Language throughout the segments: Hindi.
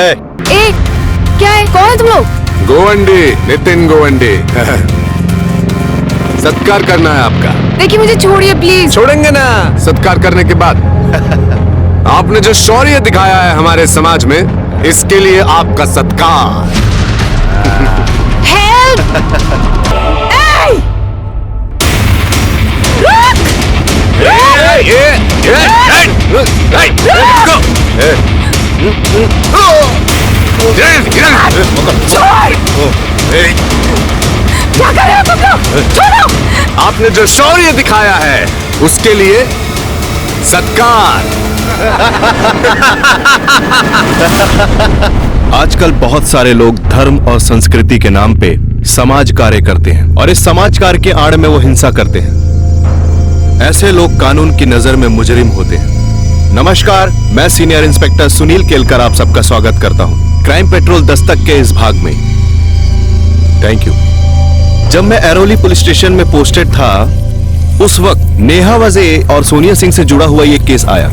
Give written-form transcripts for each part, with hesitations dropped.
ए, क्या है? कौन है तुम लोग? गोवंडी, नितिन गोवंडी। सत्कार करना है आपका। देखिए मुझे छोड़िए प्लीज। छोड़ेंगे ना सत्कार करने के बाद। आपने जो शौर्य दिखाया है हमारे समाज में, इसके लिए आपका सत्कार। हेल्प! क्या कर रहे हो तुम लोग? छोड़ो! आपने जो शौर्य दिखाया है उसके लिए सत्कार। आजकल बहुत सारे लोग धर्म और संस्कृति के नाम पे समाज कार्य करते हैं और इस समाज कार्य के आड़ में वो हिंसा करते हैं। ऐसे लोग कानून की नजर में मुजरिम होते हैं। नमस्कार, मैं सीनियर इंस्पेक्टर सुनील केलकर आप सबका स्वागत करता हूं क्राइम पेट्रोल दस्तक के इस भाग में। Thank you. जब मैं एरोली पुलिस स्टेशन में पोस्टेड था उस वक्त नेहा वजे और सोनिया सिंह से जुड़ा हुआ ये केस आया,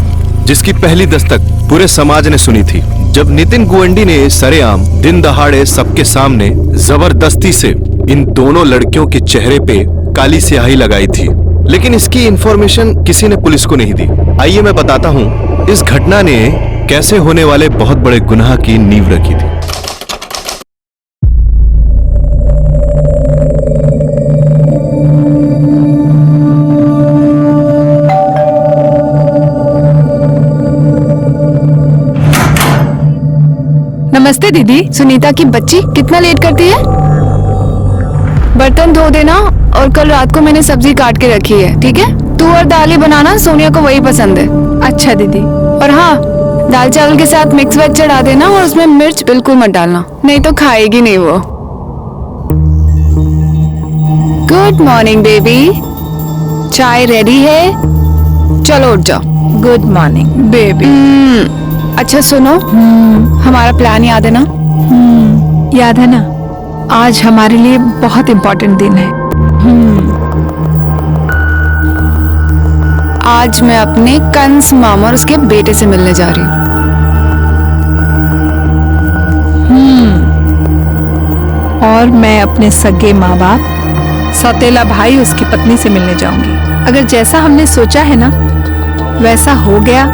जिसकी पहली दस्तक पूरे समाज ने सुनी थी। जब नितिन गोवंडी ने सरेआम दिन दहाड़े सबके सामने जबरदस्ती से इन दोनों लड़कियों के चेहरे पे काली स्याही लगाई थी, लेकिन इसकी इंफॉर्मेशन किसी ने पुलिस को नहीं दी। आइए मैं बताता हूँ इस घटना ने कैसे होने वाले बहुत बड़े गुनाह की नींव रखी थी। नमस्ते दीदी। सुनीता की बच्ची कितना लेट करती है? बर्तन धो देना और कल रात को मैंने सब्जी काट के रखी है, ठीक है? तू और दाल ही बनाना, सोनिया को वही पसंद है। अच्छा दीदी। और हाँ, दाल चावल के साथ मिक्स वेज चढ़ा देना और उसमें मिर्च बिल्कुल मत डालना, नहीं तो खाएगी नहीं वो। गुड मॉर्निंग बेबी, चाय रेडी है, चलो उठ जाओ। Good morning baby. अच्छा सुनो, हमारा प्लान याद है ना? याद है ना? आज हमारे लिए बहुत इम्पोर्टेंट दिन है। आज मैं अपने कंस मामा और उसके बेटे से मिलने जा रही हूँ। और मैं अपने सगे माँ बाप, सौतेला भाई उसकी पत्नी से मिलने जाऊंगी। अगर जैसा हमने सोचा है ना वैसा हो गया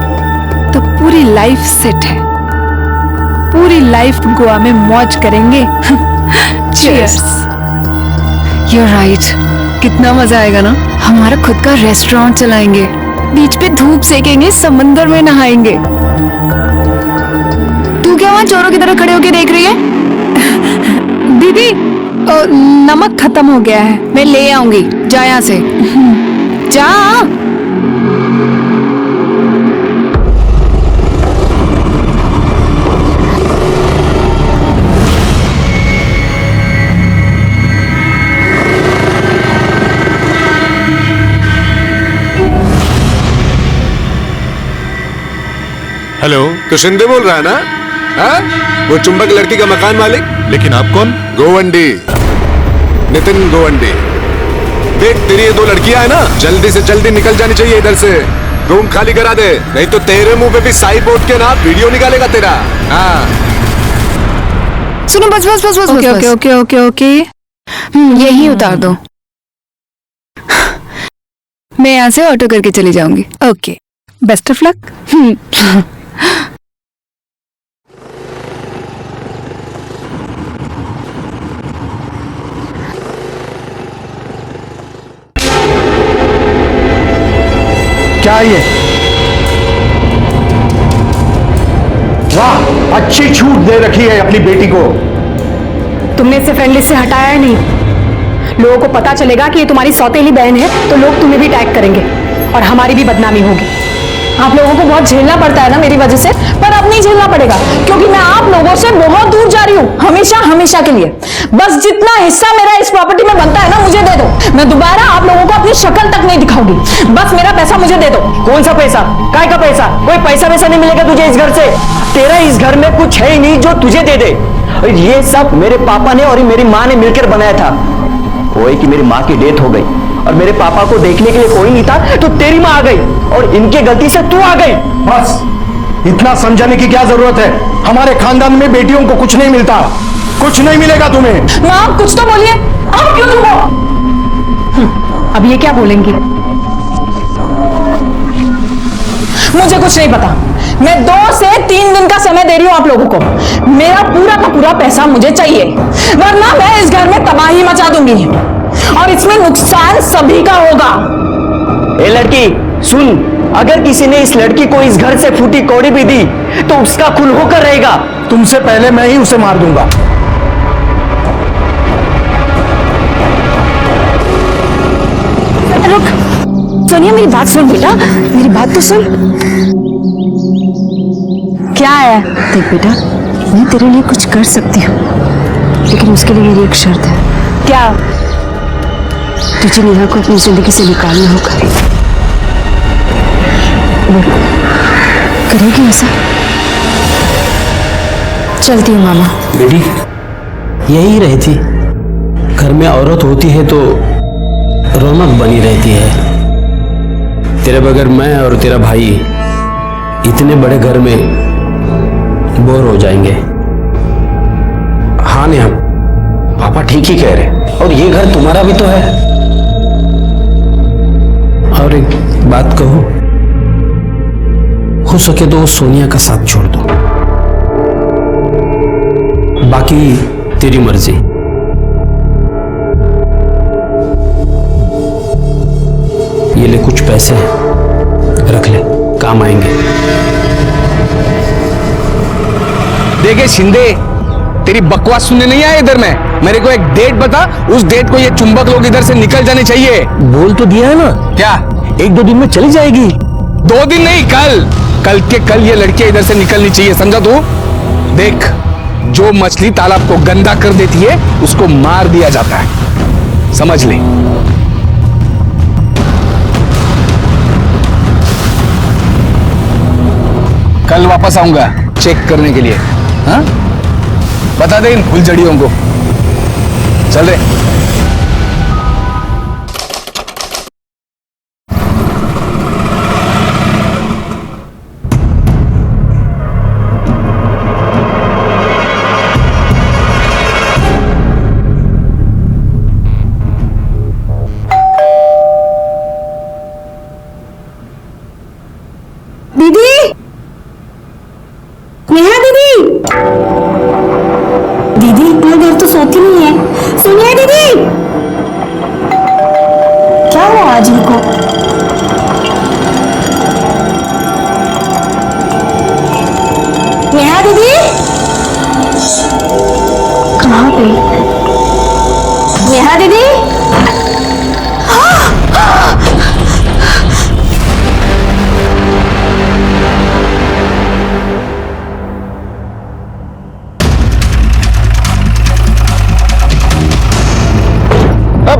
तो पूरी लाइफ सेट है। पूरी लाइफ गोवा में मौज करेंगे। Cheers. You're right. कितना मजा आएगा ना? हमारा खुद का रेस्टोरेंट चलाएंगे, बीच पे धूप सेकेंगे, समंदर में नहाएंगे। तू क्या वहाँ चोरों की तरह खड़े होके देख रही है? दीदी, नमक खत्म हो गया है। मैं ले आऊंगी, जा यहाँ से। जा। हेलो, तो शिंदे बोल रहा है ना? हाँ? वो चुंबक लड़की का मकान मालिक। लेकिन आप कौन? गोवंडी, नितिन गोवंडी। देख तेरी ये दो लड़कियां है ना, जल्दी से जल्दी निकल जानी चाहिए इधर से। रूम खाली करा दे, नहीं तो तेरे मुंह पे भी साई पोत के ना वीडियो निकालेगा तेरा। हाँ। सुनो, बस बस बस बस। Okay okay okay okay okay. यही उतार दो। मैं यहाँ से ऑटो करके चली जाऊंगी। Okay, best of luck. क्या ये? वाह, अच्छी छूट दे रखी है अपनी बेटी को। तुमने इसे फ्रेंड लिस्ट से हटाया है नहीं। लोगों को पता चलेगा कि ये तुम्हारी सौतेली बहन है तो लोग तुम्हें भी टैग करेंगे और हमारी भी बदनामी होगी। आप लोगों को बहुत झेलना पड़ता है ना मेरी वजह से, पर अब नहीं झेलना पड़ेगा क्योंकि मैं आप लोगों से बहुत दूर जा रही हूँ, हमेशा हमेशा के लिए। बस जितना हिस्सा मेरा इस प्रॉपर्टी में बनता है ना मुझे दे दो। मैं दोबारा आप लोगों को अपनी शक्ल तक नहीं दिखाऊंगी। बस मेरा पैसा मुझे दे दो। कौन सा पैसा? काय का पैसा? कोई पैसा वैसा नहीं मिलेगा तुझे इस घर से। तेरा इस घर में कुछ है ही नहीं जो तुझे दे दे। और ये सब मेरे पापा ने और मेरी माँ ने मिलकर बनाया था। वो है कि मेरी माँ की डेथ हो गई और मेरे पापा को देखने के लिए कोई नहीं था, तो तेरी माँ आ गई और इनके गलती से तू आ गई। बस इतना समझाने की क्या जरूरत है? हमारे खानदान में बेटियों को कुछ नहीं मिलता, कुछ नहीं मिलेगा तुम्हें। माँ आप कुछ तो बोलिए, आप क्यों चुप हो? अब ये क्या बोलेंगे? मुझे कुछ नहीं पता। मैं 2 से 3 दिन का समय दे रही हूं आप लोगों को। मेरा पूरा का पूरा पैसा मुझे चाहिए, वरना मैं इस घर में तबाही मचा दूंगी और इसमें नुकसान सभी का होगा। ए लड़की सुन, अगर किसी ने इस लड़की को इस घर से फूटी कौड़ी भी दी तो उसका खून होकर रहेगा। तुमसे पहले मैं ही उसे मार दूंगा। रुक सोनिया, मेरी बात सुन बेटा, मेरी बात तो सुन। क्या है? देख बेटा, मैं तेरे लिए कुछ कर सकती हूँ, लेकिन उसके लिए मेरी एक शर्त है। क्या? तुझे नेहा को अपनी जिंदगी से निकालना होगा। वो करेगी ऐसा? चलती हूँ मामा। बेटी यही रहती, घर में औरत होती है तो रौनक बनी रहती है। तेरे बगैर मैं और तेरा भाई इतने बड़े घर में बोर हो जाएंगे। हाँ नेहा, पापा ठीक ही कह रहे, और ये घर तुम्हारा भी तो है। और एक बात कहूं, हो सके तो सोनिया का साथ छोड़ दो, बाकी तेरी मर्जी। ये ले कुछ पैसे, रख ले, काम आएंगे। देखे शिंदे, तेरी बकवास सुनने नहीं आया इधर में। मेरे को एक डेट बता, उस डेट को ये चुंबक लोग इधर से निकल जाने चाहिए। बोल तो दिया है ना। क्या? 1-2 दिन में चली जाएगी। 2 दिन नहीं, कल के कल ये लड़कियां इधर से निकलनी चाहिए, समझा तू? देख, जो मछली तालाब को गंदा कर देती है उसको मार दिया जाता है, समझ ले। कल वापस आऊंगा चेक करने के लिए। हाँ, बता दे इन फुलझड़ियों को। चल रे। दीदी, नेहा दीदी, दीदी इतना देर तो सोती नहीं है। सोनिया दीदी, क्या हुआ आज इनको? नेहा दीदी कहाँ गई? नेहा दीदी,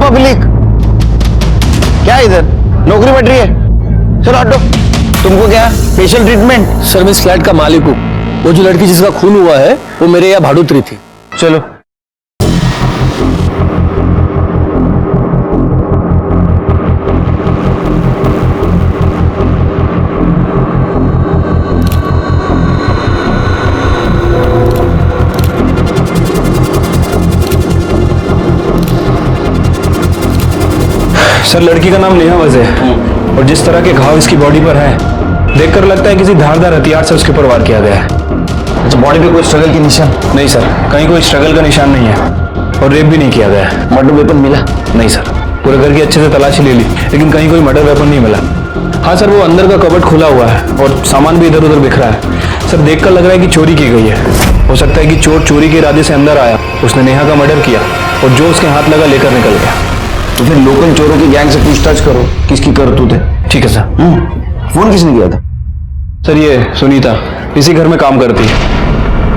पब्लिक क्या इधर नौकरी बैठ रही है? चलो हटो। तुमको क्या स्पेशल ट्रीटमेंट? सर मैं इस फ्लैट का मालिक हूँ। वो जो लड़की जिसका खून हुआ है वो मेरे यहाँ भाड़ूत्री थी। चलो। सर लड़की का नाम नेहा वज़े है और जिस तरह के घाव इसकी बॉडी पर है देखकर लगता है किसी धारदार हथियार से उसके ऊपर वार किया गया है। अच्छा, बॉडी पे कोई स्ट्रगल की निशान? नहीं सर, कहीं कोई स्ट्रगल का निशान नहीं है और रेप भी नहीं किया गया है। मर्डर वेपन मिला? नहीं सर, पूरे घर की अच्छे से तलाशी ले ली लेकिन कहीं कोई मर्डर वेपन नहीं मिला। हाँ सर, वो अंदर का कबर्ड खुला हुआ है और सामान भी इधर उधर बिखरा है। सर देखकर लग रहा है कि चोरी की गई है। हो सकता है कि चोर चोरी के इरादे से अंदर आया, उसने नेहा का मर्डर किया और जो उसके हाथ लगा लेकर निकल गया। तो फिर लोकल चोरों की गैंग से पूछताछ करो, किसकी करतूत है। ठीक है सर। फोन किसने किया था? सर ये सुनीता इसी घर में काम करती है,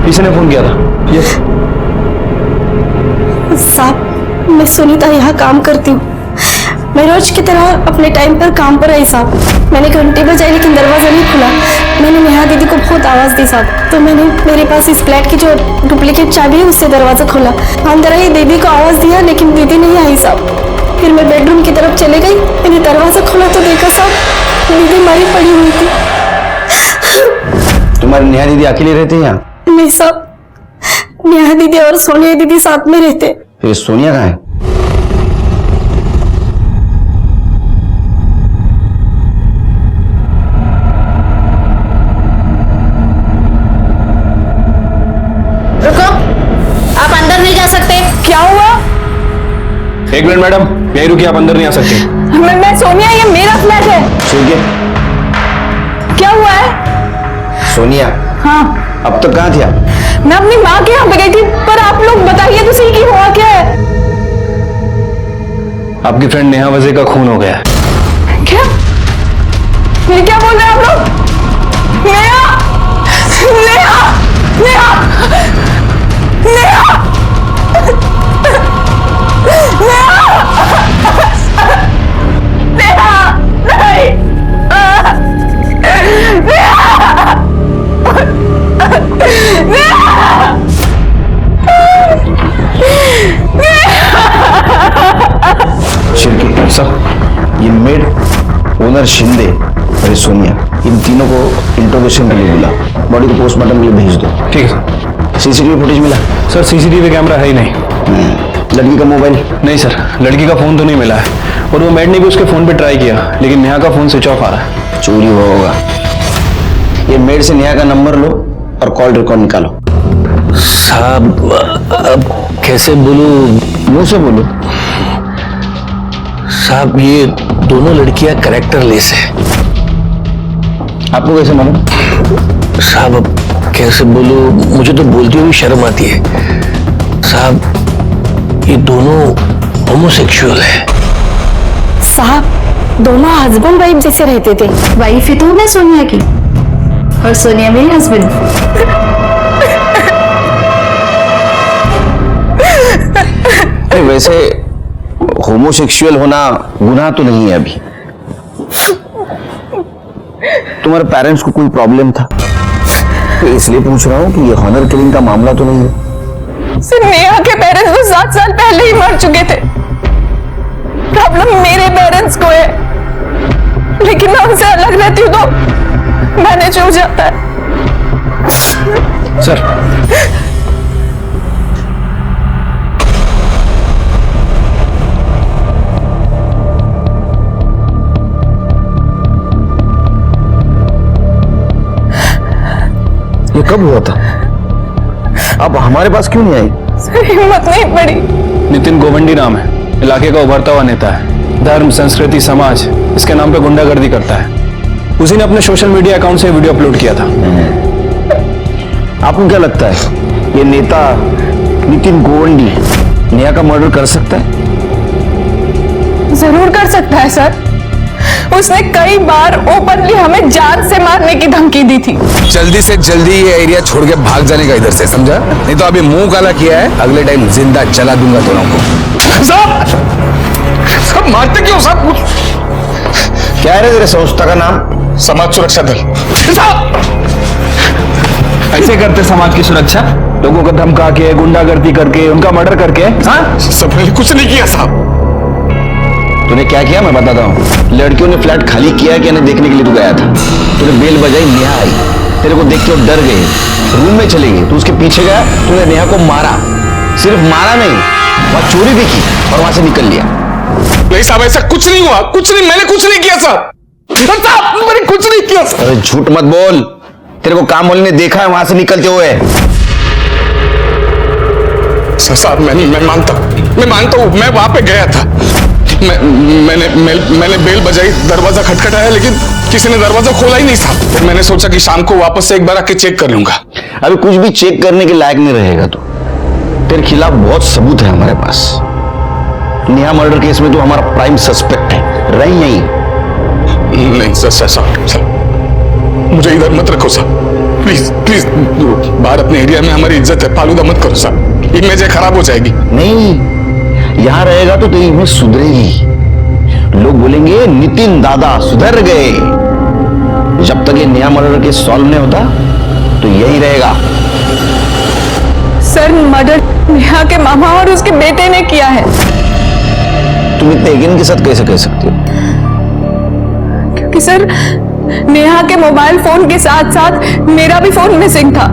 इसी ने फोन किया था। ये साहब मैं सुनीता यहाँ काम करती हूँ। मैं रोज की तरह अपने टाइम पर काम पर आई साहब। मैंने घंटी बजाई लेकिन दरवाजा नहीं खुला। मैंने नेहा दीदी को बहुत आवाज दी साहब, तो मैंने मेरे पास इस फ्लैट की जो डुप्लीकेट चाबी है उससे दरवाजा खोला। अंदर आई, दीदी को आवाज दिया लेकिन दीदी नहीं आई साहब। फिर मैं बेडरूम की तरफ चले गई, मैंने दरवाजा खोला तो देखा साहब दीदी मरी पड़ी हुई थी। तुम्हारी नेहा दीदी अकेली रहती है यहाँ? नहीं साहब, नेहा दीदी और सोनिया दीदी साथ में रहते। फिर सोनिया कहाँ है? रुको, आप अंदर नहीं जा सकते। क्या हुआ? एक मिनट मैडम, यही रुकिए, आप अंदर नहीं आ सकते। मैं सोनिया, ये मेरा फ्लैट है। सुनिए, क्या हुआ है? सोनिया, हाँ, अब तक कहाँ थी आप? मैं अपनी माँ के यहाँ पे गई थी, पर आप लोग बताइए तो सही कि हुआ क्या है? आपकी फ्रेंड नेहा वजीर का खून हो गया है। क्या? ये क्या बोल रहे हैं आप लोग? नेहा! नेहा! नेहा! नेहा! नेहा! नहीं! शिरकी सर, ये मेड, ओनर शिंदे और ये सोनिया, इन तीनों को इंट्रोगेशन के लिए बुला, बॉडी को पोस्टमार्टम के लिए भेज दो। ठीक है सीसीटीवी फुटेज मिला? सर, सीसीटीवी कैमरा है ही नहीं। लड़की का मोबाइल? नहीं सर, लड़की का फोन तो नहीं मिला है, और वो मेड ने भी उसके फोन पे ट्राई किया, लेकिन नेहा का फोन स्विच ऑफ आ रहा है। चोरी हुआ होगा। ये मेड से नेहा का नंबर लो और कॉल रिकॉर्ड निकालो। साहब, अब कैसे बोलूं? मुंह से बोलो। साहब, ये दोनों लड़कियां कैरेक्टरलेस है। आपको कैसे मालूम? साहब, अब कैसे बोलूं, मुझे तो बोलती हुई शर्म आती है। साहब, ये दोनों होमोसेक्सुअल है। साहब, दोनों हस्बैंड वाइफ जैसे रहते थे। वाइफ ही तो मैं सोनिया की, और सोनिया मेरी हस्बैंड। वैसे होमोसेक्सुअल होना गुनाह तो नहीं है अभी। तुम्हारे पेरेंट्स को कोई प्रॉब्लम था तो इसलिए पूछ रहा हूँ कि ये हॉनर किलिंग का मामला तो नहीं है। सिर्फ नेहा के पेरेंट्स तो 7 साल पहले ही मर चुके थे। प्रॉब्लम मेरे पेरेंट्स को है, लेकिन मैं उनसे अलग रहती हूँ तो मैनेज हो जाता है। सर, ये कब हुआ था? अब हमारे पास क्यों नहीं आई? सर, हिम्मत नहीं पड़ी। नितिन गोवंडी नाम है, इलाके का उभरता हुआ नेता है। धर्म, संस्कृति, समाज, इसके नाम पे गुंडागर्दी करता है। उसी ने अपने सोशल मीडिया अकाउंट से वीडियो अपलोड किया था। आपको क्या लगता है ये नेता नितिन गोवंडी नेहा का मर्डर कर सकता है? जरूर कर सकता है सर। उसने कई बार ओपनली हमें जान से मारने की धमकी दी थी। जल्दी से जल्दी ये एरिया छोड़ के भाग जाने का इधर से, समझा? नहीं तो अभी मुंह काला किया है, अगले टाइम जिंदा जला दूंगा दोनों को। सब मारते क्यों सब? क्या है तेरे संस्था का नाम? समाज सुरक्षा दल। ऐसे करते समाज की सुरक्षा? लोगों को धमका के, गुंडागर्दी करके, उनका मर्डर करके? हाँ, सब मैंने कुछ नहीं किया साहब। तूने क्या किया मैं बताता हूँ। लड़कियों ने फ्लैट खाली किया कि नहीं देखने के लिए तू गया था। तूने बेल बजाई, नेहा आई, तेरे को देख के वो डर गई, रूम में चली गई, तू उसके पीछे गया, तूने नेहा को मारा। सिर्फ मारा नहीं, वहां चोरी भी की और वहां से निकल लिया। नहीं साहब, ऐसा कुछ नहीं हुआ, कुछ नहीं, मैंने कुछ नहीं किया साहब। साहब, मैंने कुछ नहीं किया। अरे झूठ मत बोल, तेरे को काम वाले ने देखा है वहां से निकलते हुए। साहब, मैं मानता हूँ, मैं वहां पे गया था। मैंने बेल बजाई, दरवाजा खटखटाया, लेकिन किसी ने दरवाजा खोला ही नहीं था। फिर मैंने सोचा कि शाम को वापस से एक बार आके चेक कर लूंगा। अभी कुछ भी चेक करने के लायक नहीं रहेगा तू। तेरे खिलाफ बहुत सबूत है हमारे पास। नेहा मर्डर केस में तू हमारा प्राइम सस्पेक्ट है, रही नहीं। नहीं सर, मुझे इधर मत रखो साहब, प्लीज। बाहर अपने एरिया में हमारी इज्जत है, फालूदा मत करो साहब, इमेज खराब हो जाएगी। नहीं, यहां रहेगा तो तेरी इमेज सुधरेगी। लोग बोलेंगे नितिन दादा सुधर गए। जब तक ये नेहा मर्डर केस सॉल्व नहीं होता तो यही रहेगा। सर, मर्डर नेहा के मामा और उसके बेटे ने किया है। तुम इतने यकीन के साथ कैसे कह सकती हो? क्योंकि सर, नेहा के मोबाइल फोन के साथ साथ मेरा भी फोन मिसिंग था।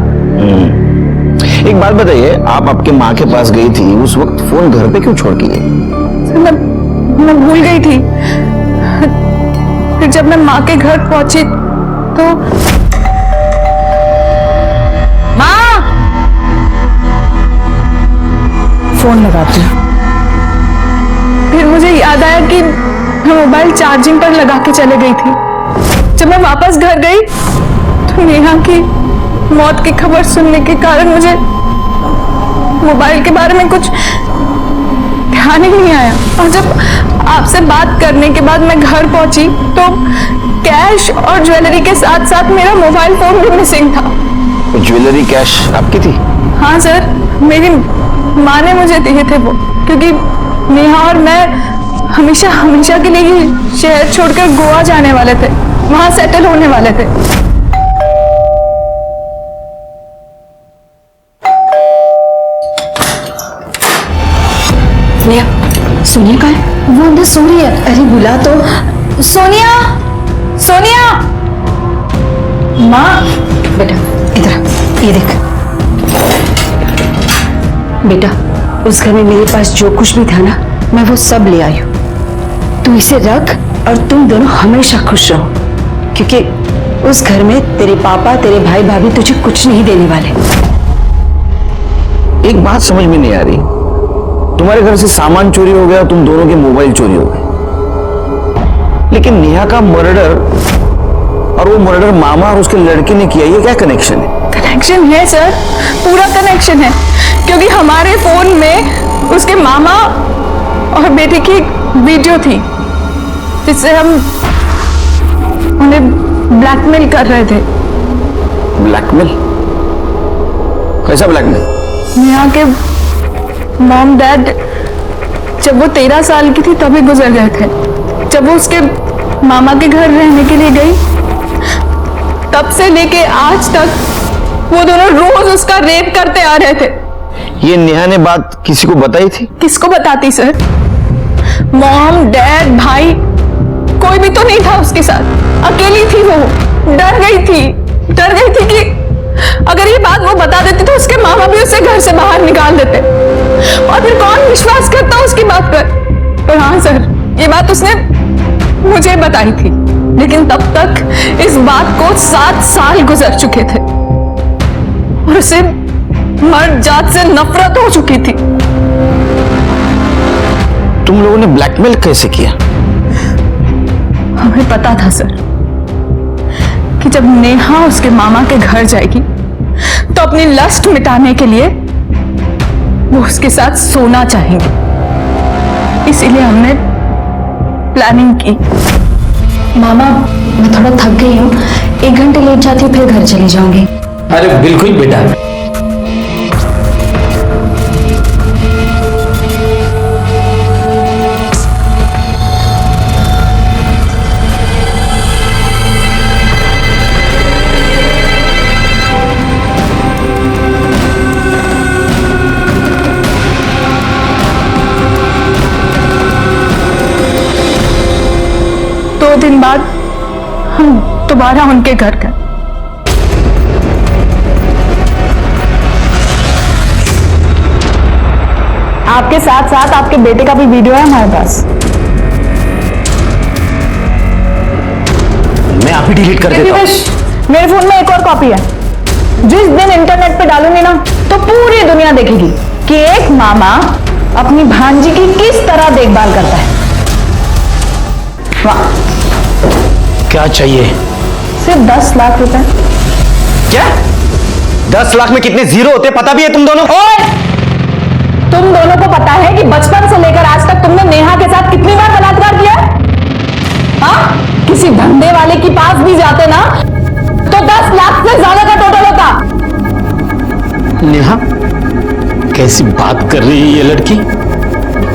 एक बात बताइए, आप आपके माँ के पास गई थी, उस वक्त फोन घर पे क्यों छोड़ के गई? मैं भूल गई थी। फिर जब मैं माँ के घर पहुंची तो माँ, फोन लगाती हूँ। फिर मुझे याद आया कि मैं मोबाइल चार्जिंग पर लगा के चले गई थी। जब मैं वापस घर गई तो नेहा की मौत की खबर सुनने के कारण मुझे मोबाइल के बारे में कुछ ध्यान ही नहीं आया। और जब आपसे बात करने के बाद मैं घर पहुंची तो कैश और ज्वेलरी के साथ साथ मेरा मोबाइल फोन भी मिसिंग था। ज्वेलरी कैश आपकी थी? हाँ सर, मेरी माँ ने मुझे दिए थे वो, क्योंकि नेहा और मैं हमेशा हमेशा के लिए ही शहर छोड़कर गोवा जाने वाले थे, वहां सेटल होने वाले थे। सोनिया कहाँ है? वो अंदर सो रही है। अरे बुला तो। सोनिया, सोनिया। माँ, बेटा इधर आ, ये देख। बेटा, उस घर में मेरे पास जो कुछ भी था ना, मैं वो सब ले आई हूँ। तू इसे रख और तुम दोनों हमेशा खुश रहो, क्योंकि उस घर में तेरे पापा, तेरे भाई भाभी तुझे कुछ नहीं देने वाले। एक बात समझ में नहीं आ रही, तुम्हारे घर से सामान चोरी हो गया, तुम दोनों के मोबाइल चोरी हो गए, लेकिन नेहा का मर्डर और वो मर्डर मामा और उसके लड़के ने किया, ये क्या कनेक्शन है? कनेक्शन है सर, पूरा कनेक्शन है, क्योंकि हमारे फोन में उसके मामा और बेटे की वीडियो थी जिससे हम उन्हें ब्लैकमेल कर रहे थे। ब्लैकमेल? कैसा ब्लैकमेल? नेहा के मॉम डैड जब वो 13 साल की थी तभी गुजर गए थे। जब वो उसके मामा के घर रहने के लिए गई, तब से लेके आज तक वो दोनों रोज उसका रेप करते आ रहे थे। ये नेहा ने बात किसी को बताई थी? किसको बताती सर? मॉम डैड भाई कोई भी तो नहीं था उसके साथ, अकेली थी वो। डर गई थी कि अगर ये बात वो बता देती तो उसके मामा भी उसे घर से बाहर निकाल देते, और फिर कौन विश्वास करता उसकी बात पर हाँ सर, ये बात उसने मुझे बताई थी, लेकिन तब तक इस बात को 7 साल गुजर चुके थे और उसे मर्द जात से नफरत हो चुकी थी। तुम लोगों ने ब्लैकमेल कैसे किया? हमें पता था सर कि जब नेहा उसके मामा के घर जाएगी तो अपनी लस्ट मिटाने के लिए वो उसके साथ सोना चाहेंगे, इसीलिए हमने प्लानिंग की। मामा, मैं थोड़ा थक गई हूँ, 1 घंटे लेट जाती हूँ, फिर घर चली जाऊंगी। अरे बिल्कुल बेटा। दो दिन बाद हम दोबारा उनके घर गए। आपके साथ साथ आपके बेटे का भी वीडियो है हमारे पास। मैं आप ही डिलीट कर देता हूं। मेरे फोन में एक और कॉपी है। जिस दिन इंटरनेट पे डालूंगी ना तो पूरी दुनिया देखेगी कि एक मामा अपनी भांजी की किस तरह देखभाल करता है। वाह, क्या चाहिए? सिर्फ 10 लाख रुपए। क्या? 10 लाख में कितने जीरो होते पता भी है तुम दोनों को? तुम दोनों को पता है कि बचपन से लेकर आज तक तुमने नेहा के साथ कितनी बार बलात्कार किया? हाँ, किसी धंधे वाले के पास भी जाते ना तो 10 लाख से ज्यादा का टोटल होता। नेहा, कैसी बात कर रही है ये लड़की?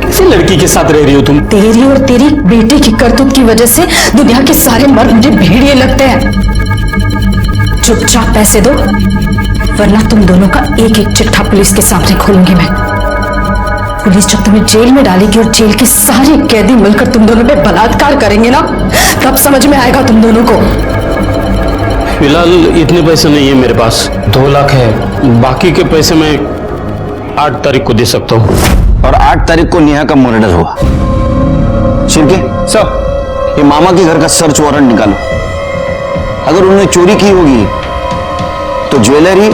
किसी लड़की के साथ रह रही हो तुम? तेरी और तेरी बेटे की करतूत की वजह से दुनिया के सारे मर्द मुझे भेड़िए लगते हैं। चुपचाप पैसे दो, वरना तुम दोनों का एक एक चिट्ठा पुलिस के सामने खोलूंगी मैं। पुलिस जब तुम्हें जेल में डालेगी और जेल के सारे कैदी मिलकर तुम दोनों पे बलात्कार करेंगे ना, तब समझ में आएगा तुम दोनों को। फिलहाल इतने पैसे नहीं है मेरे पास, 2 लाख है। बाकी के पैसे मैं 8 तारीख को दे सकता हूँ। और 8 तारीख को नेहा का मर्डर हुआ। शिर्के सर, ये मामा के घर का सर्च वारंट निकालो। अगर उन्होंने चोरी की होगी तो ज्वेलरी,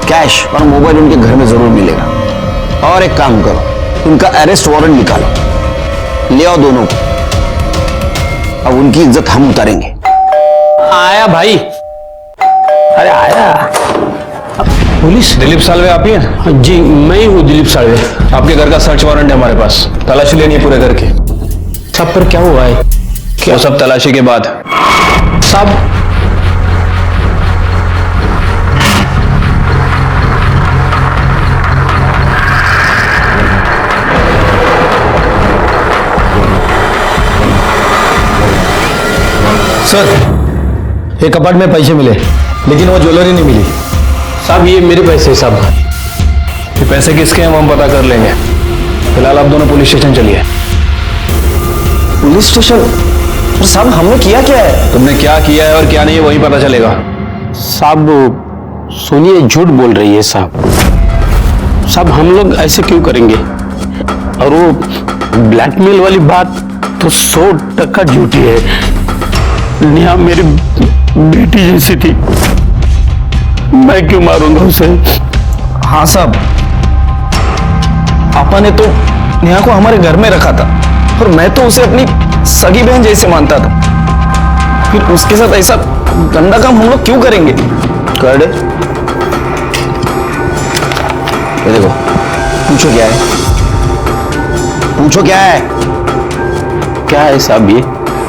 कैश और मोबाइल उनके घर में जरूर मिलेगा। और एक काम करो, उनका अरेस्ट वारंट निकालो, ले आओ दोनों को। अब उनकी इज्जत हम उतारेंगे। आया भाई, अरे आया। पुलिस? दिलीप साल्वे आप ही हैं? जी मैं ही हूँ दिलीप साल्वे। आपके घर का सर्च वारंट है हमारे पास, तलाशी लेनी है पूरे घर की। सब पर क्या हुआ है? वो सब तलाशी के बाद। सब सर, एक कपाट में पैसे मिले लेकिन वो ज्वेलरी नहीं मिली। साहब ये मेरे पैसे सब। ये पैसे किसके हैं वो हम पता कर लेंगे। फिलहाल आप दोनों पुलिस स्टेशन चलिए। Police station? साहब हमने किया क्या है? तुमने क्या किया है और क्या नहीं है वही पता चलेगा। साहब सोनिया झूठ बोल रही है साहब। साहब हम लोग ऐसे क्यों करेंगे? और वो ब्लैकमेल वाली बात तो 100% झूठी है। नेहा मेरी बेटी जैसी थी, मैं क्यों मारूंगा उसे? हाँ साहब, पापा ने तो नेहा को हमारे घर में रखा था और मैं तो उसे अपनी सगी बहन जैसे मानता था। फिर उसके साथ ऐसा गंदा काम हम लोग क्यों करेंगे? कर दे। ये देखो, पूछो क्या है? पूछो क्या है? क्या है साहब ये?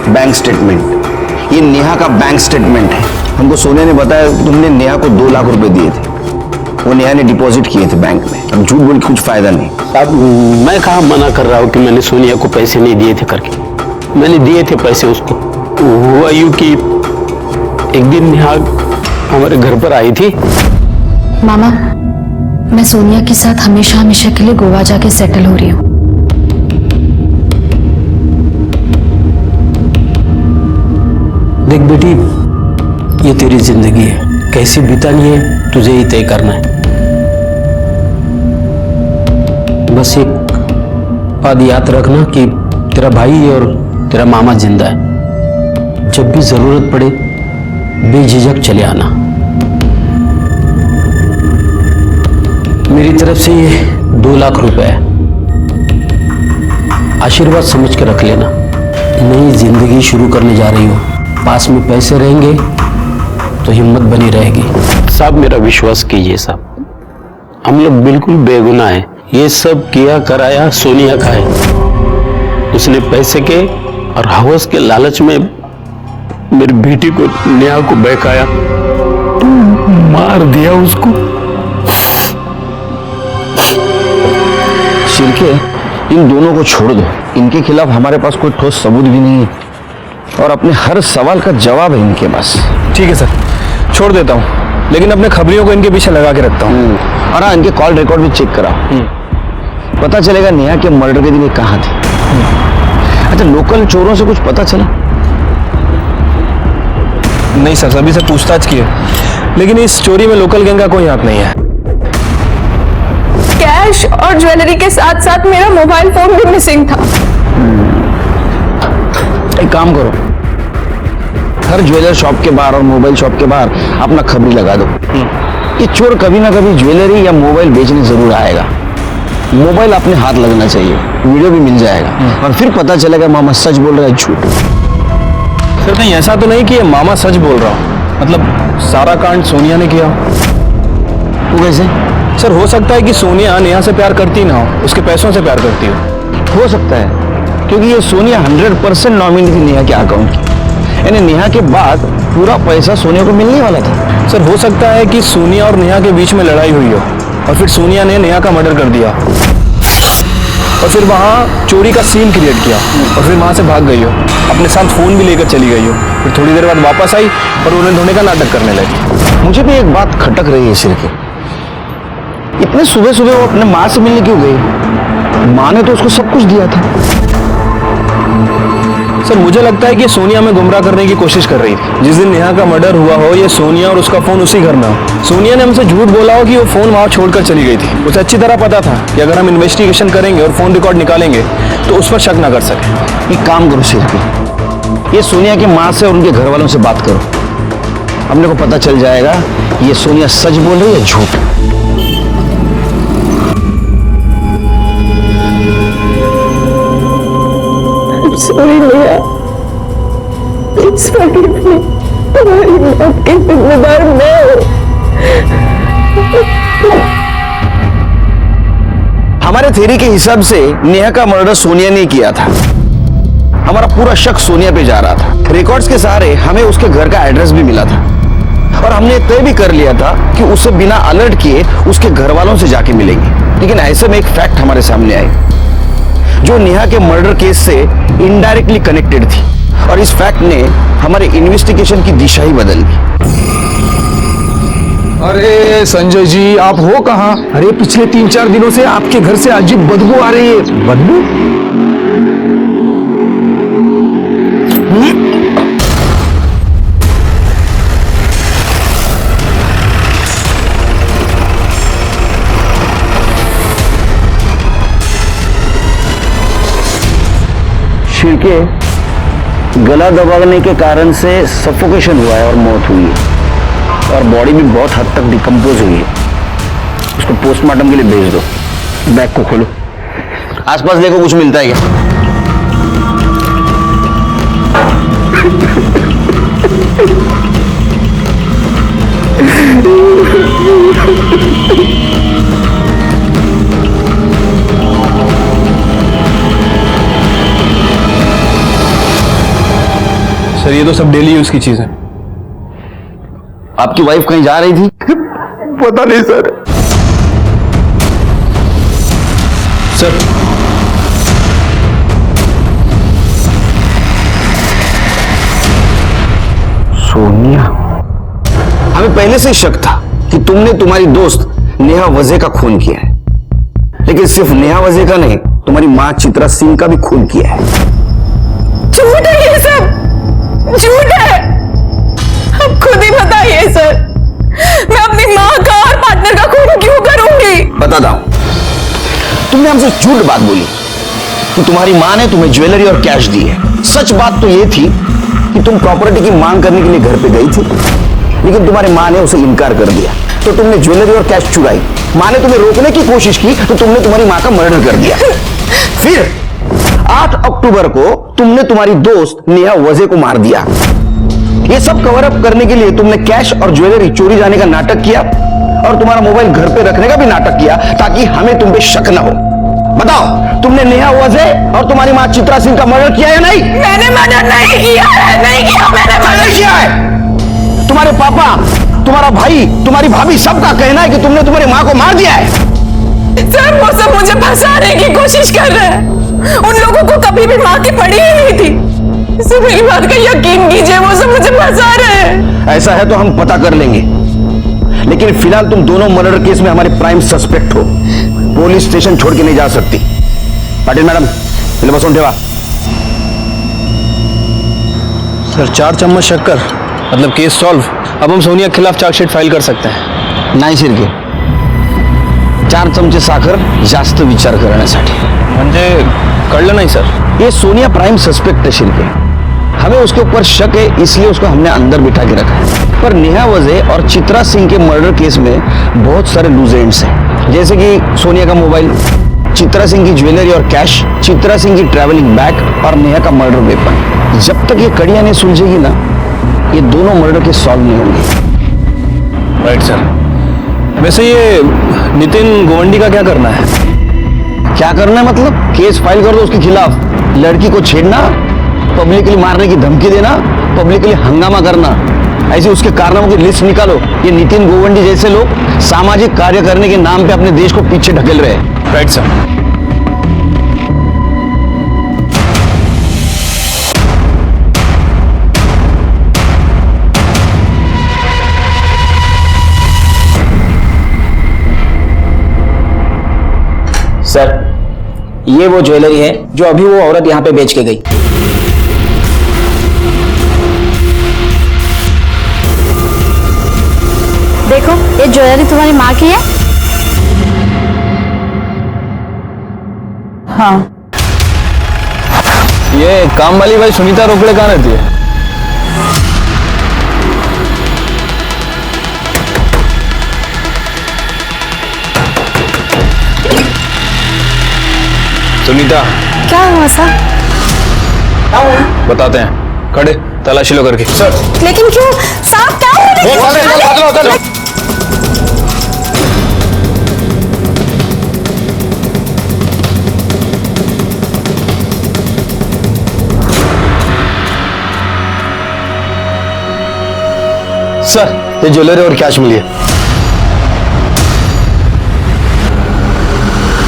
Bank statement. ये नेहा का बैंक स्टेटमेंट है। हमको सोनिया ने बताया तुमने नेहा को 2 लाख रुपए दिए थे, वो नेहा ने डिपॉजिट किए थे बैंक में। अब झूठ बोल के कुछ फायदा नहीं। साहब मैं कहाँ मना कर रहा हूँ कि मैंने सोनिया को पैसे नहीं दिए थे करके। मैंने दिए थे पैसे उसको। हुआ यूं कि एक दिन नेहा हमारे घर पर आई थी। मामा, मैं सोनिया के साथ हमेशा हमेशा के लिए गोवा जाके सेटल हो रही हूँ। देख बेटी, ये तेरी जिंदगी है, कैसी बितानी है तुझे ही तय करना है। बस एक बात याद रखना कि तेरा भाई और तेरा मामा जिंदा है। जब भी जरूरत पड़े बेझिझक चले आना। मेरी तरफ से ये 2 लाख रुपए है, आशीर्वाद समझ के रख लेना। नई जिंदगी शुरू करने जा रही हो, पास में पैसे रहेंगे तो हिम्मत बनी रहेगी। साहब मेरा विश्वास कीजिए साहब, हम लोग बिल्कुल बेगुनाह हैं। ये सब किया कराया सोनिया का है। उसने पैसे के और हवस के लालच में मेरी बेटी को, नेहा को बहकाया, मार दिया उसको। शिर्के, इन दोनों को छोड़ दो। इनके खिलाफ हमारे पास कोई ठोस सबूत भी नहीं है और अपने हर सवाल का जवाब है इनके पास। ठीक है सर, छोड़ देता हूँ, लेकिन अपने खबरियों को इनके पीछे लगा के रखता हूँ। और हाँ, इनके कॉल रिकॉर्ड भी चेक कराओ। पता चलेगा नेहा के मर्डर के दिन ये कहाँ थे। अच्छा, लोकल चोरों से कुछ पता चला? नहीं सर, सभी से पूछताछ की है, लेकिन इस चोरी में लोकल गैंग का कोई हाथ नहीं है। कैश और ज्वेलरी के साथ साथ मेरा मोबाइल फोन भी मिसिंग था। एक काम करो, हर ज्वेलर शॉप के बाहर और मोबाइल शॉप के बाहर अपना खबरी लगा दो। ये चोर कभी ना कभी ज्वेलरी या मोबाइल बेचने जरूर आएगा। मोबाइल अपने हाथ लगना चाहिए, वीडियो भी मिल जाएगा और फिर पता चलेगा मामा सच बोल रहा है झूठ। सर नहीं, ऐसा तो नहीं कि ये मामा सच बोल रहा हूँ, मतलब सारा कांड सोनिया ने किया। वो कैसे? सर हो सकता है कि सोनिया नेहा से प्यार करती ना हो, उसके पैसों से प्यार करती हो सकता है, क्योंकि ये सोनिया 100% नॉमिनी थी नेहा के अकाउंट की। यानी नेहा के बाद पूरा पैसा सोनिया को मिलने वाला था। सर हो सकता है कि सोनिया और नेहा के बीच में लड़ाई हुई हो और फिर सोनिया ने नेहा का मर्डर कर दिया और फिर वहाँ चोरी का सीन क्रिएट किया और फिर वहाँ से भाग गई हो, अपने साथ फोन भी लेकर चली गई हो। फिर थोड़ी देर बाद वापस आई और उन्हें धोने का नाटक करने लगी। मुझे भी एक बात खटक रही है सिर के, इतने सुबह सुबह वो अपने माँ से मिलने क्यों गई? माँ ने तो उसको सब कुछ दिया था। सर मुझे लगता है कि सोनिया में गुमराह करने की कोशिश कर रही थी। जिस दिन नेहा का मर्डर हुआ हो, ये सोनिया और उसका फोन उसी घर में हो। सोनिया ने हमसे झूठ बोला हो कि वो फोन वहां छोड़कर चली गई थी। उसे अच्छी तरह पता था कि अगर हम इन्वेस्टिगेशन करेंगे और फोन रिकॉर्ड निकालेंगे तो उस पर शक ना कर सके। एक काम करो सिर्फ, ये सोनिया की माँ से और उनके घर वालों से बात करो। हमने को पता चल जाएगा ये सोनिया सच बोल रही है झूठ। Sorry Neha, please forgive me. तुम्हारी मौत की जिम्मेदार मैं हूँ। हमारे थ्योरी के हिसाब से नेहा का मर्डर सोनिया ने किया था। हमारा पूरा शक सोनिया पे जा रहा था। रिकॉर्ड्स के सहारे हमें उसके घर का एड्रेस भी मिला था और हमने तय भी कर लिया था कि उसे बिना अलर्ट किए उसके घर वालों से जाके मिलेंगे। लेकिन ऐसे में एक फैक्ट हमारे सामने आई जो नेहा के मर्डर केस से इनडायरेक्टली कनेक्टेड थी और इस फैक्ट ने हमारे इन्वेस्टिगेशन की दिशा ही बदल दी। अरे संजय जी, आप हो कहाँ? अरे पिछले 3-4 दिनों से आपके घर से अजीब बदबू आ रही है। बदबू? छिड़के गला दबाने के कारण से सफोकेशन हुआ है और मौत हुई है और बॉडी भी बहुत हद तक डिकम्पोज हुई है। उसको पोस्टमार्टम के लिए भेज दो। बैग को खोलो, आसपास देखो कुछ मिलता है क्या। सर ये तो सब डेली यूज की चीज है। आपकी वाइफ कहीं जा रही थी? पता नहीं सर। सर सोनिया, हमें पहले से ही शक था कि तुमने तुम्हारी दोस्त नेहा वजह का खून किया है। लेकिन सिर्फ नेहा वजह का नहीं, तुम्हारी मां चित्रा सिंह का भी खून किया है। झूठ है ये सब, झूठ है। अब खुद ही बताइए सर, मैं अपनी माँ का और पार्टनर का खून क्यों करूंगी? बताता हूं। तुमने हमसे झूठ बात बोली कि तुम्हारी मां ने तुम्हें ज्वेलरी और कैश दी है। सच बात तो ये थी कि तुम प्रॉपर्टी की मांग करने के लिए घर पे गई थी, लेकिन तुम्हारी मां ने उसे इनकार कर दिया, तो तुमने ज्वेलरी और कैश चुराई। मां ने तुम्हें रोकने की कोशिश की तो तुमने तुम्हारी मां का मर्डर कर दिया। फिर 8 अक्टूबर को तुमने तुम्हारी दोस्त नेहा वजह को मार दिया। ये सब कवर अप करने के लिए तुमने कैश और ज्वेलरी चोरी जाने का नाटक किया और तुम्हारा मोबाइल घर पे रखने का भी नाटक किया ताकि हमें तुम पे शक न हो। बताओ, तुमने नेहा वजह और तुम्हारी मां चित्रा सिंह का मर्डर किया या नहीं? मैंने मर्डर नहीं किया है, नहीं किया, मैंने मर्डर किया है। तुम्हारे पापा, तुम्हारा भाई, तुम्हारी भाभी सबका कहना है कि तुमने तुम्हारी मां को मार दिया है। सर वो सब मुझे फंसाने की कोशिश कर रहे हैं। उन लोगों को कभी भी मां की पड़ी ही नहीं थी। सर मेरी बात का यकीन कीजिए, वो सब मुझे फंसा रहे हैं। ऐसा है तो हम पता कर लेंगे, लेकिन फिलहाल तुम दोनों मर्डर केस में हमारे प्राइम सस्पेक्ट हो। पुलिस स्टेशन छोड़ के नहीं जा सकती। पाटिल मैडम, पहले बसून ठेवा। सर 4 चम्मच शक्कर मतलब केस सॉल्व। अब हम सोनिया के खिलाफ चार्जशीट फाइल कर सकते हैं। नाही शिर्के, 4 चमचे साखर जास्त विचार करण्यासाठी। म्हणजे कळलं नाही सर। ये सोनिया प्राइम सस्पेक्ट है शिर्के। हमें उसके ऊपर शक है, इसलिए उसको हमने अंदर बिठा के रखा है। पर नेहा वजह और चित्रा सिंह के मर्डर केस में बहुत सारे लूज एंड्स हैं, जैसे कि सोनिया का मोबाइल, चित्रा सिंह की ज्वेलरी और कैश, चित्रा सिंह की ट्रैवलिंग बैग और नेहा का मर्डर वेपन। जब तक ये कड़ियां नहीं सुलझेगी ना, ये दोनों मर्डर केस सॉल्व नहीं होंगे। Right sir. वैसे ये नितिन गोवंडी का क्या करना है? क्या करना है मतलब? केस फाइल कर दो उसके खिलाफ। लड़की को छेड़ना, पब्लिकली मारने की धमकी देना, पब्लिकली हंगामा करना, ऐसे उसके कारनामों की लिस्ट निकालो। ये नितिन गोवंडी जैसे लोग सामाजिक कार्य करने के नाम पे अपने देश को पीछे ढकेल रहे हैं। Right sir. सर ये वो ज्वेलरी है जो अभी वो औरत यहाँ पे बेच के गई। ज्वेलरी तुम्हारी माँ की है? हाँ। ये काम वाली भाई सुनीता रोकड़े कहाँ रहती है? सुनीता, क्या हुआ सर? बताते हैं, खड़े तलाशी लो करके। सर लेकिन क्यों साहब, क्या हो रहा है? सर ये ज्वेलरी और कैश मिली है।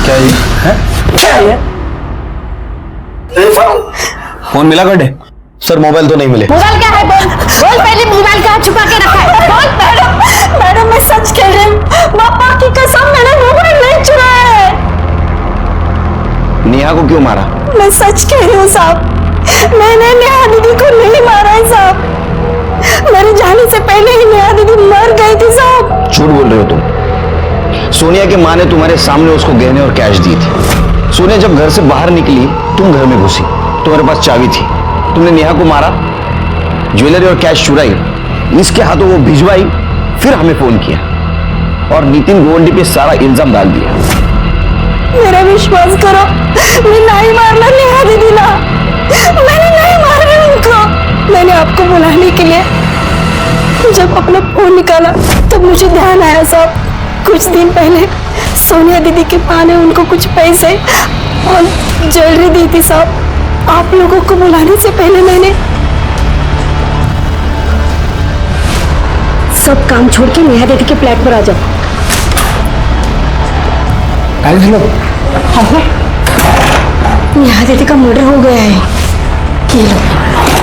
क्या ये है? क्या है? फोन मिला कटे? सर मोबाइल तो नहीं मिले। मोबाइल क्या है? बोल बोल, पहले मोबाइल कहाँ छुपा के रखा है? बोल। मैडम मैडम मैं सच कह रही हूँ, पापा की कसम, मैंने मोबाइल नहीं चुराया है। नेहा को क्यों मारा? मैं सच कह रही हूँ साहब, मैंने नेहा दीदी को नहीं मारा है साहब। मेरे जाने से पहले ही नेहा दीदी मर गई थी साहब। झूठ बोल रहे हो तुम। सोनिया की माँ ने तुम्हारे सामने उसको गहने और कैश दी थी। सोनिया जब घर से बाहर निकली, तुम घर में घुसी, तुम्हारे पास चाबी थी, तुमने नेहा को मारा, ज्वेलरी और कैश चुराई, इसके हाथों वो भिजवाई, फिर हमें फोन किया और नितिन गोवंडी पे सारा इल्जाम डाल दिया। मेरा विश्वास करो, मैं नहीं मारना नेहा दीदी ना, मैंने नहीं मारा उनको। मैंने आपको बुलाने के लिए जब अपना फोन निकाला तब मुझे ध्यान आया साहब, कुछ दिन पहले सोनिया दीदी के माँ ने उनको कुछ पैसे और ज्वेलरी दी थी साहब। आप लोगों को बुलाने से पहले मैंने सब काम छोड़ के नेहा दीदी के फ्लैट पर आ जाओ। नेहा दीदी का मर्डर हो गया है। ये लो,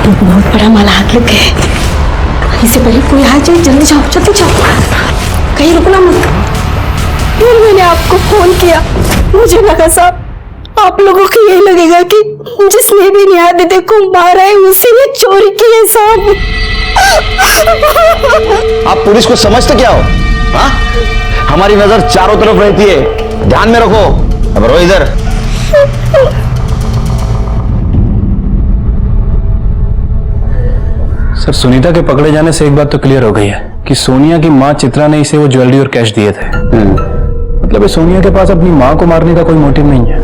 तुम बहुत बड़ा माला हाथ लग गए। इससे पहले कोई आ जाए, जल्दी जाओ जल्दी जाओ, कहीं रुकना मत। फिर मैंने आपको फोन किया, मुझे लगा साहब आप लोगों को ये लगेगा कि जिसने भी नेहा दीदी को मारा है उसी ने चोरी की है साहब। आप पुलिस को समझते क्या हो? हाँ, हमारी नजर चारों तरफ रहती है, ध्यान में रखो। अब रो इधर। सर सुनीता के पकड़े जाने से एक बात तो क्लियर हो गई है कि सोनिया की माँ चित्रा ने इसे वो ज्वेलरी और कैश दिए थे। मतलब सोनिया के पास अपनी माँ को मारने का कोई मोटिव नहीं है।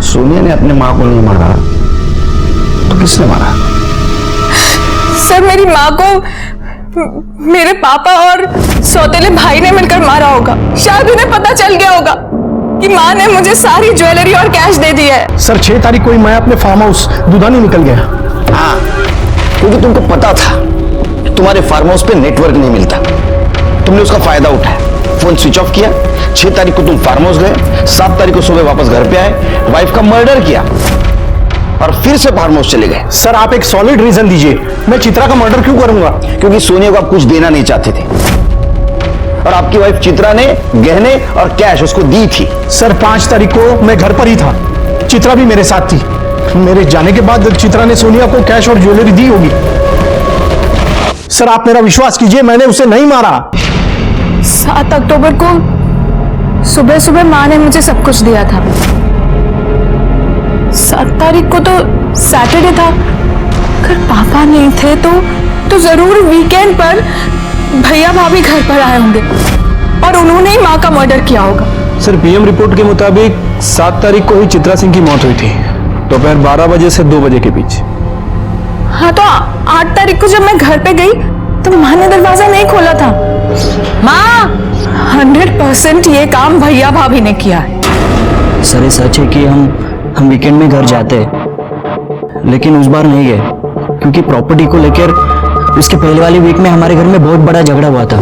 सोनिया ने अपनी माँ को नहीं मारा तो किसने मारा? सर मेरी माँ को मेरे पापा और सौतेले भाई ने मिलकर मारा होगा। शायद उन्हें पता चल गया होगा कि माँ ने मुझे सारी ज्वेलरी और कैश दे दी है। सर 6 तारीख को ही मैं अपने फार्म हाउस दुधानी निकल गया। हाँ, क्योंकि तुमको पता था तुम्हारे फार्म हाउस पे नेटवर्क नहीं मिलता, तुमने उसका फायदा उठाया, फोन स्विच ऑफ किया। 6 तारीख को तुम फार्म हाउस गए, 7 तारीख को सुबह वापस घर पे आए, वाइफ का मर्डर किया और फिर से फार्म हाउस चले गए। सर आप एक सॉलिड रीजन दीजिए, मैं चित्रा का मर्डर क्यों करूंगा? क्योंकि सोनिया को आप कुछ देना नहीं चाहते थे और आपकी वाइफ चित्रा ने गहने और कैश उसको दी थी। सर 5 तारीख को मैं घर पर ही था, चित्रा भी मेरे साथ थी। मेरे जाने के बाद चित्रा ने सोनिया को कैश और ज्वेलरी दी होगी। सर आप मेरा विश्वास कीजिए, मैंने उसे नहीं मारा। 7 अक्टूबर को सुबह सुबह माँ ने मुझे सब कुछ दिया था। 7 तारीख को तो सैटरडे था, अगर पापा नहीं थे तो जरूर वीकेंड पर भैया भाभी घर पर आए होंगे और उन्होंने ही माँ का मर्डर किया होगा। सर पीएम रिपोर्ट के मुताबिक 7 तारीख को ही चित्रा सिंह की मौत हुई थी, दोपहर 12 बजे से 2 बजे के बीच। हाँ तो 8 तारीख को जब मैं घर पे गई तो माँ ने दरवाजा नहीं खोला था। माँ 100% ये काम भैया भाभी ने किया है। सर ये सच है कि हम वीकेंड में घर जाते हैं, लेकिन उस बार नहीं गए क्योंकि प्रॉपर्टी को लेकर उसके पहले वाले वीक में हमारे घर में बहुत बड़ा झगड़ा हुआ था।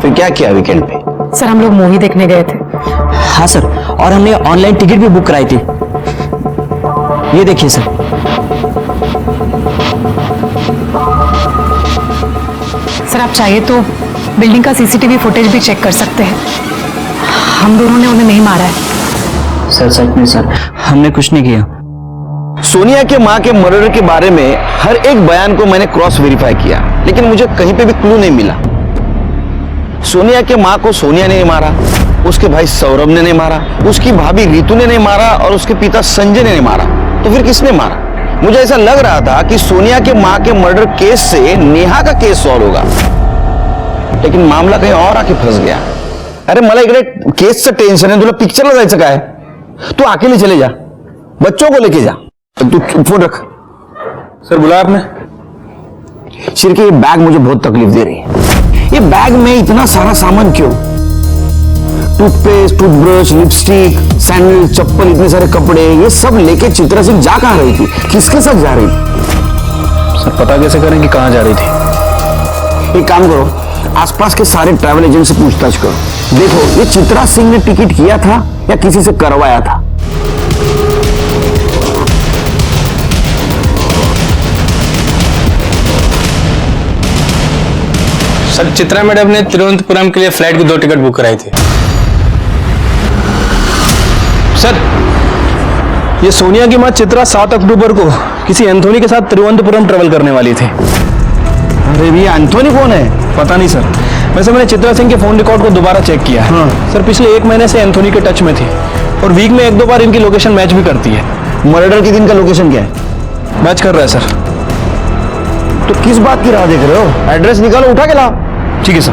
फिर क्या किया वीकेंड पे? सर हम लोग मूवी देखने गए थे। हाँ सर, और हमने ऑनलाइन टिकट भी बुक कराई थी। ये देखिए सर। सर आप चाहिए तो बिल्डिंग का सीसीटीवी फुटेज भी चेक कर सकते हैं, हम दोनों ने उन्हें नहीं मारा है। सर सच में सर हमने कुछ नहीं किया, सोनिया के मां के मर्डर के बारे में हर एक बयान को मैंने क्रॉस वेरीफाई किया, लेकिन मुझे कहीं पे भी क्लू नहीं मिला। सोनिया के मां को सोनिया ने नहीं मारा, उसके भाई सौरभ ने नहीं मारा, उसकी भाभी रितु ने नहीं मारा और उसके पिता संजय ने नहीं मारा। तो फिर किसने मारा? मुझे ऐसा लग रहा था कि सोनिया के मां के मर्डर केस से नेहा का केस सॉल्व होगा, लेकिन मामला कहीं और आके फंस गया। अरे मला इकडे केसचं टेन्शन आहे, तुला पिक्चरला जायचं काय? तू अकेले चले जा, बच्चों को लेके जा। तू फोन रख। सर बुलाया आपने? शिरके, ये बैग मुझे बहुत तकलीफ दे रही है। ये बैग में इतना सारा सामान क्यों? टूथपेस्ट, टूथब्रश, लिपस्टिक, सैंडल, चप्पल, इतने सारे कपड़े, ये सब लेके चित्रा सिंह जा कहां रही थी? किसके साथ जा रही थी? सर पता कैसे करें कि कहां जा रही थी? एक काम करो, आसपास के सारे ट्रैवल एजेंट से पूछताछ करो। देखो ये चित्रा सिंह ने टिकट किया था या किसी से करवाया था। सर चित्रा मैडम ने तिरुवनंतपुरम के लिए फ्लाइट की 2 टिकट बुक कराई थी। सर ये सोनिया की मां चित्रा 7 अक्टूबर को किसी एंथोनी के साथ तिरुवनंतपुरम ट्रेवल करने वाली थी। अरे ये एंथोनी कौन है? पता नहीं सर, वैसे मैंने चित्रा सिंह के फोन रिकॉर्ड को दोबारा चेक किया है। सर पिछले 1 महीने से एंथोनी के टच में थी और वीक में 1-2 बार इनकी लोकेशन मैच भी करती है। मर्डर के दिन का लोकेशन क्या है? मैच कर रहा है सर। तो किस बात की राह देख रहे हो? एड्रेस निकालो, उठा के लाओ। ठीक है सर।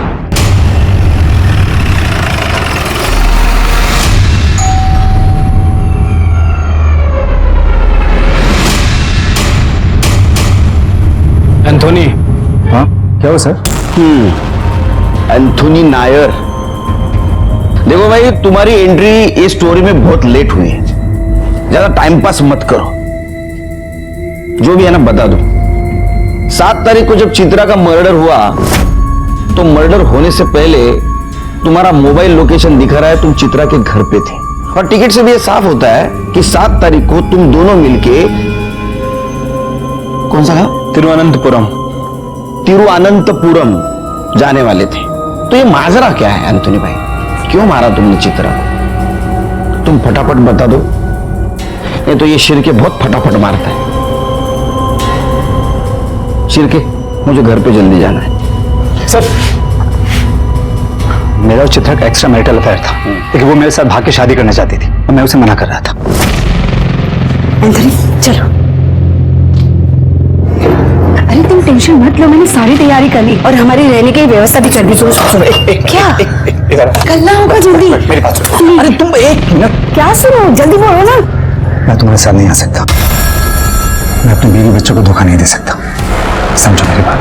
एंथोनी। हाँ क्या हुआ सर? एंथोनी नायर। देखो भाई, तुम्हारी एंट्री इस स्टोरी में बहुत लेट हुई है, ज्यादा टाइम पास मत करो। जो भी है ना बता दो। 7 तारीख को जब चित्रा का मर्डर हुआ तो मर्डर होने से पहले तुम्हारा मोबाइल लोकेशन दिखा रहा है, तुम चित्रा के घर पे थे। और टिकट से भी ये साफ होता है कि 7 तारीख को तुम दोनों मिलके कौन सा गांव? तिरुवनंतपुरम जाने वाले थे। तो ये माजरा क्या है एंथोनी भाई? क्यों मारा तुमने चित्रा को? तुम फटाफट बता दो, नहीं तो ये शिरके बहुत फटाफट मारता है। शिरके, मुझे घर पे जल्दी जाना है। सर मेरा और चित्रा का एक्स्ट्रा मैरिटल अफेयर था, लेकिन वो मेरे साथ भाग के शादी करना चाहती थी और मैं उसे मना कर रहा था। एंथोनी चलो। अरे तुम टेंशन मत लो, मैंने सारी तैयारी कर ली और हमारी रहने की व्यवस्था भी कर दी। क्या कल ना होगा जल्दी? मेरी बात सुनो। अरे तुम एक मिनट, क्या सुनो, जल्दी बोलो ना। मैं तुम्हारे साथ नहीं आ सकता, मैं अपने बीवी बच्चों को धोखा नहीं दे सकता, समझो मेरी बात।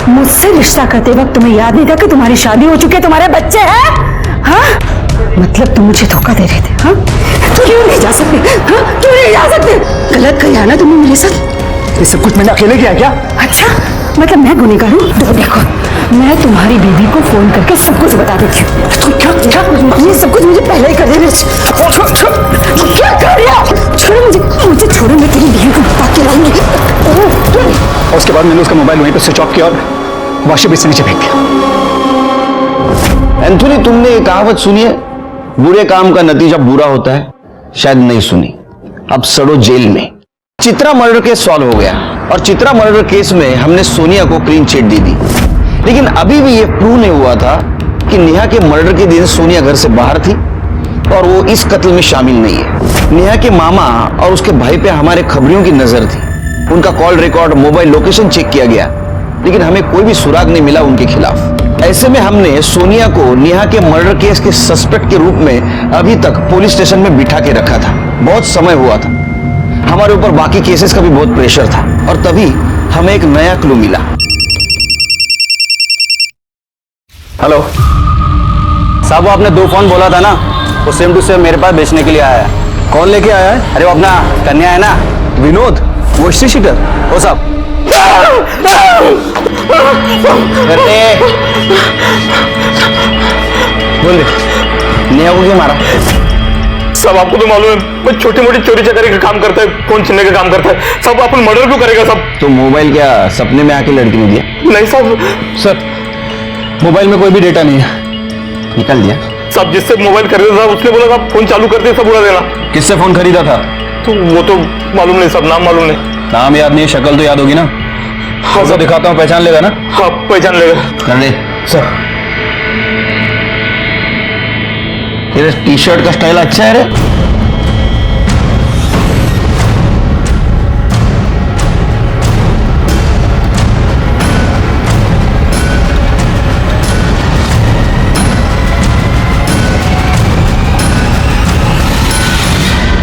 मुझसे रिश्ता करते वक्त तुम्हें याद नहीं था कि तुम्हारी शादी हो चुकी है, तुम्हारे बच्चे हैं? हाँ मतलब तुम मुझे धोखा दे रहे थे? हाँ क्यों नहीं जा सकते? हाँ क्यों नहीं जा सकते? गलत किया ना तुमने मेरे साथ। ये सब कुछ मैंने अकेले किया क्या? अच्छा मतलब मैं गुनहगार हूँ? देखो मैं तुम्हारी बीवी को फोन करके सब कुछ बता देती हूँ। ये सब कुछ मुझे पहले ही कर देना। क्या कर रही हो? छोड़ो मुझे छोड़ो, मैं तेरी बीवी को बता के लाऊंगी। और उसके बाद मैंने उसका मोबाइल वहीं पर स्विच ऑफ किया और वॉशिंग मशीन से नीचे फेंक दिया। एंथोनी, तुमने एक कहावत सुनी है, बुरे काम का नतीजा बुरा होता है? शायद नहीं सुनी। अब सड़ो जेल में। चित्रा मर्डर केस सॉल्व हो गया और चित्रा मर्डर केस में हमने सोनिया को क्लीन चिट दे दी, लेकिन अभी भी यह प्रूव नहीं हुआ था कि नेहा के मर्डर के दिन सोनिया घर से बाहर थी और वो इस कत्ल में शामिल नहीं है। नेहा के मामा और उसके भाई पे हमारे खबरियों की नजर थी, उनका call record, mobile location check किया गया, लेकिन हमें कोई भी सुराग नहीं मिला उनके खिलाफ। ऐसे में हमने सोनिया को नेहा के मर्डर केस के सस्पेक्ट के रूप में अभी तक पुलिस स्टेशन में बिठा के रखा था। बहुत समय हुआ था, हमारे ऊपर बाकी केसेस का भी बहुत प्रेशर था और तभी हमें एक नया क्लू मिला। हेलो साहब, वो आपने 2 फोन बोला था ना, वो सेम टू सेम मेरे पास बेचने के लिए आया है। कौन लेके आया है? अरे वो अपना कन्या है ना, विनोद, वो हिस्ट्री शीटर। वो साहब बोले नेहा को क्यों मारा? सब आपको तो मालूम है मैं छोटी मोटी चोरी चकारी का काम करता है, फोन छीनने का काम करता है, सब अपन मर्डर क्यों करेगा? सब तो मोबाइल क्या सपने में आके लड़की ने दिया? नहीं साहब। सर मोबाइल में कोई भी डेटा नहीं है। निकाल दिया? सब जिससे मोबाइल खरीदा था उसने बोला था फोन चालू करते सब उड़ा देना। किससे फोन खरीदा था? तो वो तो मालूम नहीं सब, नाम मालूम नहीं। नाम याद नहीं, शक्ल तो याद होगी ना? हाँ सर, दिखाता हूँ, पहचान लेगा ना? हाँ पहचान लेगा। कर दे सर। तेरे टी शर्ट का स्टाइल अच्छा है रे।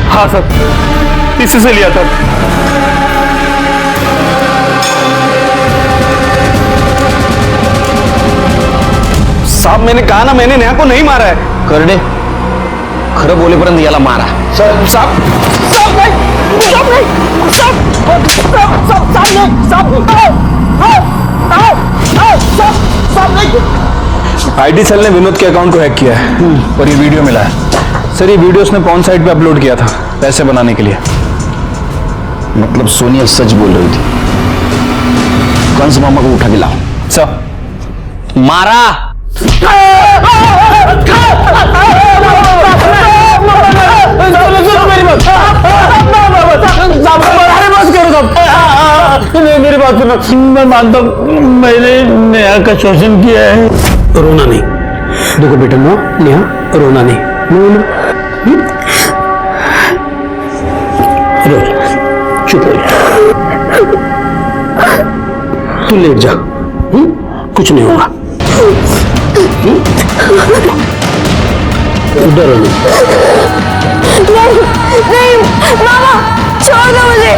हाँ सर, इसी से लिया था। साहब मैंने कहा ना, मैंने नेहा को नहीं मारा है। कर दे, खरं बोलेपर्यंत याला मारा। सर साहब, साहब नहीं, साहब नहीं, साहब, साहब, साहब नहीं, साहब नहीं। आईटी सेल ने विनोद के अकाउंट को हैक किया है और ये वीडियो मिला है। सर ये वीडियो उसने पॉर्न साइट पे अपलोड किया था पैसे बनाने के लिए। मतलब सोनिया सच बोल रही थी। कंस मामा को उठा के लाओ। सर मारा। मेरी बात सुनो, मैं मानता हूँ मैंने नेहा का शोषण किया है। रोना नहीं, देखो बेटा नेहा, रोना नहीं। रो, चुप हो जा, तू लेट जा, कुछ नहीं होगा। डरो नहीं। नहीं मामा, छोड़ दो मुझे।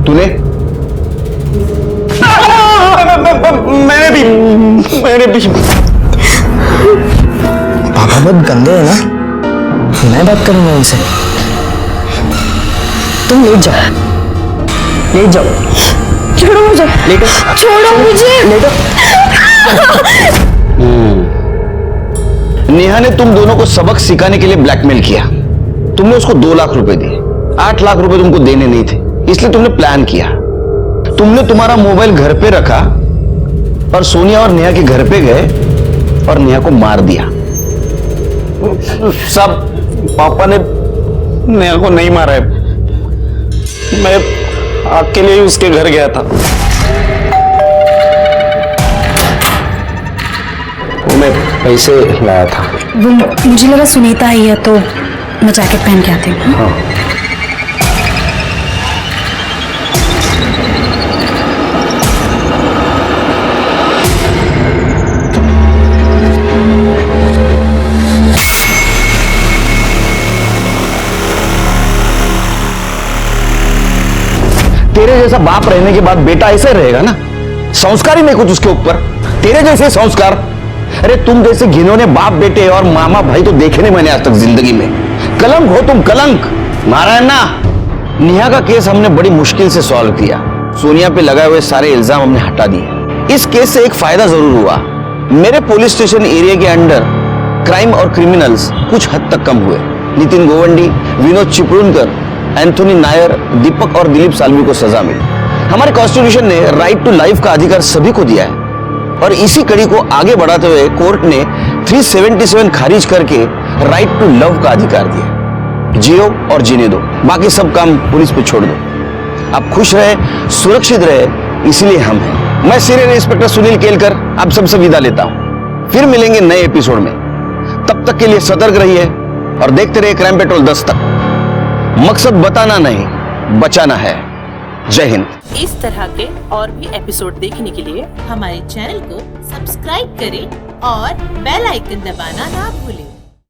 तूने? मैंने भी पापा बहुत गंदे है ना, मैं बात करूंगा उनसे। तुम लेट जाओ, लेट जाओ। छोड़ो मुझे, लेटो, छोड़ो मुझे, लेटो। नेहा ने तुम दोनों को सबक सिखाने के लिए ब्लैकमेल किया। तुमने उसको 2 लाख रुपए दिए, 8 लाख रुपए तुमको देने नहीं थे, इसलिए तुमने प्लान किया। तुमने तुम्हारा मोबाइल घर पे रखा और सोनिया और नेहा के घर पे गए और नेहा को मार दिया। सब पापा ने नेहा को नहीं मारा है, मैं अकेले ही उसके घर गया था। वो मैं पैसे लाया था। वो मुझे लगा सुनीता आई है तो मैं जैकेट पहन के आती हूँ। हाँ। तेरे जैसा बाप रहने के बाद बेटा ऐसे रहेगा ना, संस्कार ही नहीं कुछ उसके ऊपर। तेरे जैसे संस्कार, अरे तुम जैसे घिनौने बाप बेटे और मामा भाई तो देखे नहीं मैंने आज तक जिंदगी में। कलंक हो तुम, कलंक। नारायण ना, नेहा का केस हमने बड़ी मुश्किल से सॉल्व किया। सोनिया पे लगाए हुए सारे इल्जाम हमने हटा दिए। इस केस से एक फायदा जरूर हुआ, मेरे पुलिस स्टेशन एरिया के अंडर क्राइम और क्रिमिनल्स कुछ हद तक कम हुए। नितिन गोवंडी, विनोद चिपळूणकर, एंथोनी नायर, दीपक और दिलीप साल्वी को सजा मिली। हमारे कॉन्स्टिट्यूशन ने राइट टू लाइफ का अधिकार सभी को दिया है और इसी कड़ी को आगे बढ़ाते हुए कोर्ट ने 377 खारिज करके राइट टू लव का अधिकार दिया। जियो और जीने दो, बाकी सब काम पुलिस पे छोड़ दो। आप खुश रहे, सुरक्षित रहे, इसीलिए हम हैं। मैं सीनियर इंस्पेक्टर सुनील केलकर आप सबसे विदा लेता हूं। फिर मिलेंगे नए एपिसोड में। तब तक के लिए सतर्क रहिए और देखते रहिए क्राइम पेट्रोल 10 तक। मकसद बताना नहीं, बचाना है। जय हिंद। इस तरह के और भी एपिसोड देखने के लिए हमारे चैनल को सब्सक्राइब करें और बेल आइकन दबाना ना भूलें।